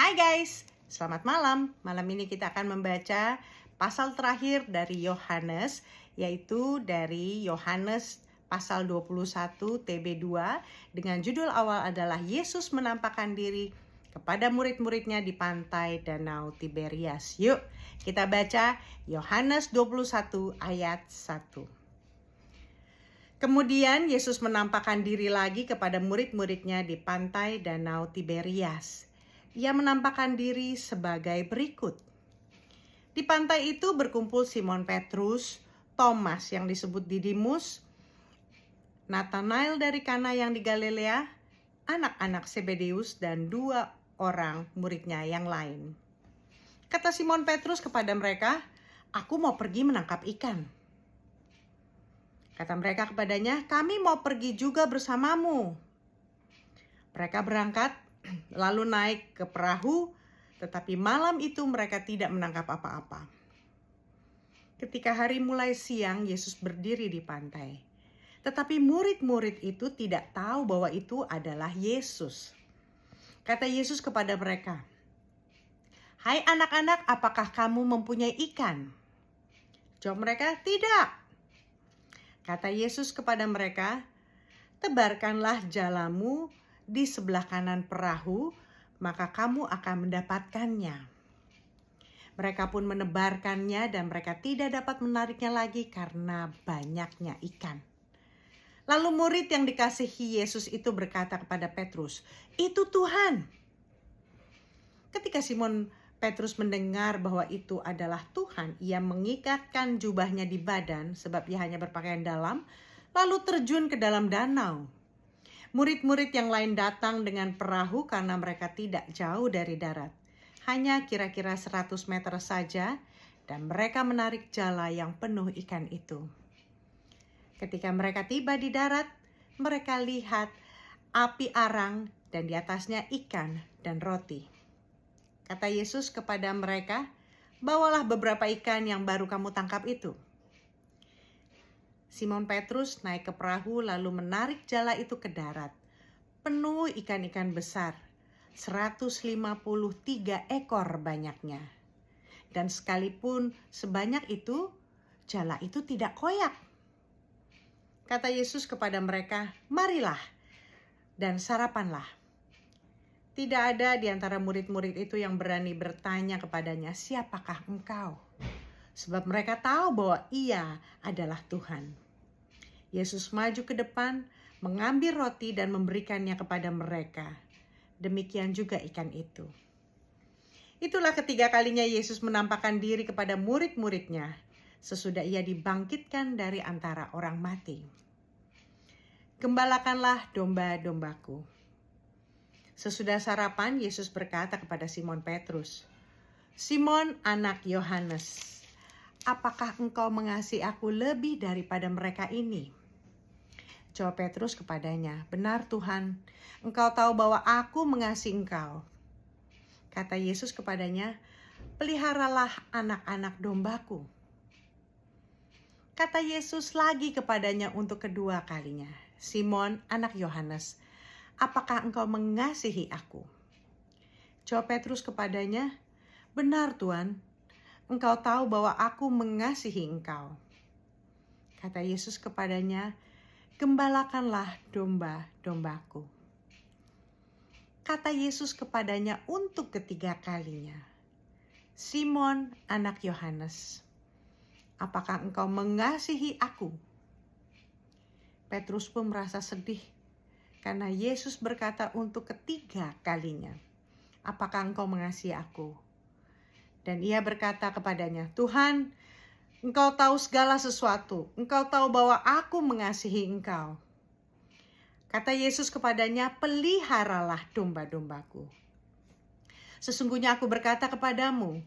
Hai guys, selamat malam. Malam ini kita akan membaca pasal terakhir dari Yohanes, yaitu dari Yohanes pasal 21 TB2 dengan judul awal adalah Yesus menampakkan diri kepada murid-muridnya di pantai Danau Tiberias. Yuk, kita baca Yohanes 21 ayat 1. Kemudian Yesus menampakkan diri lagi kepada murid-muridnya di pantai Danau Tiberias. Ia menampakkan diri sebagai berikut. Di pantai itu berkumpul Simon Petrus, Thomas yang disebut Didimus, Nathanael dari Kana yang di Galilea, anak-anak Zebedeus dan 2 orang muridnya yang lain. Kata Simon Petrus kepada mereka, "Aku mau pergi menangkap ikan." Kata mereka kepadanya, "Kami mau pergi juga bersamamu." Mereka berangkat, lalu naik ke perahu, tetapi malam itu mereka tidak menangkap apa-apa. Ketika hari mulai siang, Yesus berdiri di pantai. Tetapi murid-murid itu tidak tahu bahwa itu adalah Yesus. Kata Yesus kepada mereka, "Hai anak-anak, apakah kamu mempunyai ikan?" Jawab mereka, "Tidak." Kata Yesus kepada mereka, "Tebarkanlah jalamu di sebelah kanan perahu, maka kamu akan mendapatkannya." Mereka pun menebarkannya dan mereka tidak dapat menariknya lagi karena banyaknya ikan. Lalu murid yang dikasihi Yesus itu berkata kepada Petrus, "Itu Tuhan." Ketika Simon Petrus mendengar bahwa itu adalah Tuhan, ia mengikatkan jubahnya di badan sebab ia hanya berpakaian dalam, lalu terjun ke dalam danau. Murid-murid yang lain datang dengan perahu karena mereka tidak jauh dari darat. Hanya kira-kira 100 meter saja dan mereka menarik jala yang penuh ikan itu. Ketika mereka tiba di darat, mereka lihat api arang dan di atasnya ikan dan roti. Kata Yesus kepada mereka, "Bawalah beberapa ikan yang baru kamu tangkap itu." Simon Petrus naik ke perahu lalu menarik jala itu ke darat. Penuh ikan-ikan besar, 153 ekor banyaknya. Dan sekalipun sebanyak itu, jala itu tidak koyak. Kata Yesus kepada mereka, "Marilah dan sarapanlah." Tidak ada di antara murid-murid itu yang berani bertanya kepadanya, "Siapakah engkau?" Sebab mereka tahu bahwa ia adalah Tuhan. Yesus maju ke depan, mengambil roti dan memberikannya kepada mereka. Demikian juga ikan itu. Itulah ketiga kalinya Yesus menampakkan diri kepada murid-muridnya sesudah ia dibangkitkan dari antara orang mati. "Gembalakanlah domba-dombaku." Sesudah sarapan, Yesus berkata kepada Simon Petrus, "Simon, anak Yohanes, apakah engkau mengasihi aku lebih daripada mereka ini?" Jawab Petrus kepadanya, "Benar Tuhan, Engkau tahu bahwa aku mengasihi Engkau." Kata Yesus kepadanya, "Peliharalah anak-anak dombaku." Kata Yesus lagi kepadanya untuk kedua kalinya, "Simon, anak Yohanes, apakah engkau mengasihi aku?" Jawab Petrus kepadanya, "Benar Tuhan, Engkau tahu bahwa aku mengasihi Engkau." Kata Yesus kepadanya, "Gembalakanlah domba-dombaku." Kata Yesus kepadanya untuk ketiga kalinya, "Simon, anak Yohanes, apakah engkau mengasihi aku?" Petrus pun merasa sedih karena Yesus berkata untuk ketiga kalinya, "Apakah engkau mengasihi aku?" Dan ia berkata kepadanya, "Tuhan, Engkau tahu segala sesuatu. Engkau tahu bahwa aku mengasihi Engkau." Kata Yesus kepadanya, "Peliharalah domba-dombaku. Sesungguhnya aku berkata kepadamu,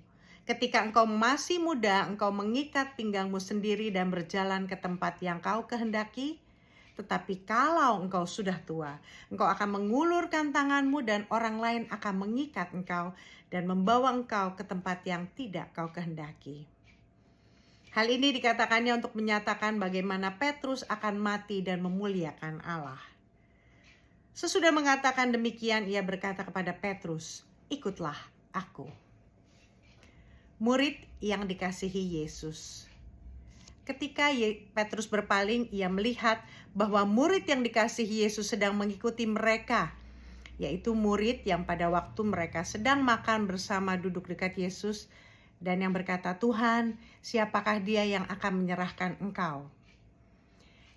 ketika engkau masih muda, engkau mengikat pinggangmu sendiri dan berjalan ke tempat yang kau kehendaki. Tetapi kalau engkau sudah tua, engkau akan mengulurkan tanganmu dan orang lain akan mengikat engkau dan membawa engkau ke tempat yang tidak kau kehendaki." Hal ini dikatakannya untuk menyatakan bagaimana Petrus akan mati dan memuliakan Allah. Sesudah mengatakan demikian, ia berkata kepada Petrus, ikutlah aku. Murid yang dikasihi Yesus. Ketika Petrus berpaling, ia melihat bahwa murid yang dikasihi Yesus sedang mengikuti mereka, yaitu murid yang pada waktu mereka sedang makan bersama duduk dekat Yesus dan yang berkata, "Tuhan, siapakah dia yang akan menyerahkan Engkau?"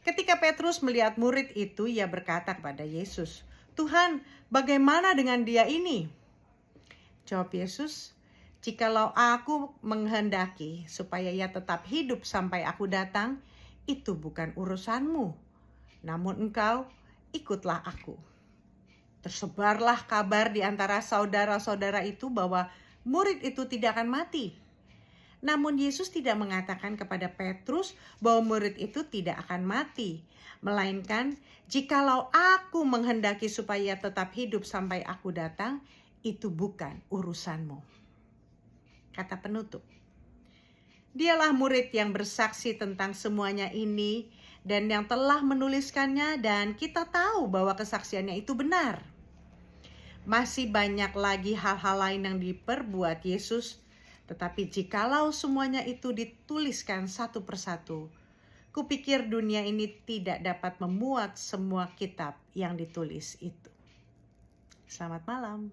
Ketika Petrus melihat murid itu, ia berkata kepada Yesus, "Tuhan, bagaimana dengan dia ini?" Jawab Yesus, "Jikalau aku menghendaki supaya ia tetap hidup sampai aku datang, itu bukan urusanmu. Namun engkau ikutlah aku." Tersebarlah kabar di antara saudara-saudara itu bahwa murid itu tidak akan mati. Namun Yesus tidak mengatakan kepada Petrus bahwa murid itu tidak akan mati. Melainkan, "Jikalau aku menghendaki supaya tetap hidup sampai aku datang, itu bukan urusanmu." Kata penutup. Dialah murid yang bersaksi tentang semuanya ini dan yang telah menuliskannya, dan kita tahu bahwa kesaksiannya itu benar. Masih banyak lagi hal-hal lain yang diperbuat Yesus, tetapi jikalau semuanya itu dituliskan satu persatu, kupikir dunia ini tidak dapat memuat semua kitab yang ditulis itu. Selamat malam.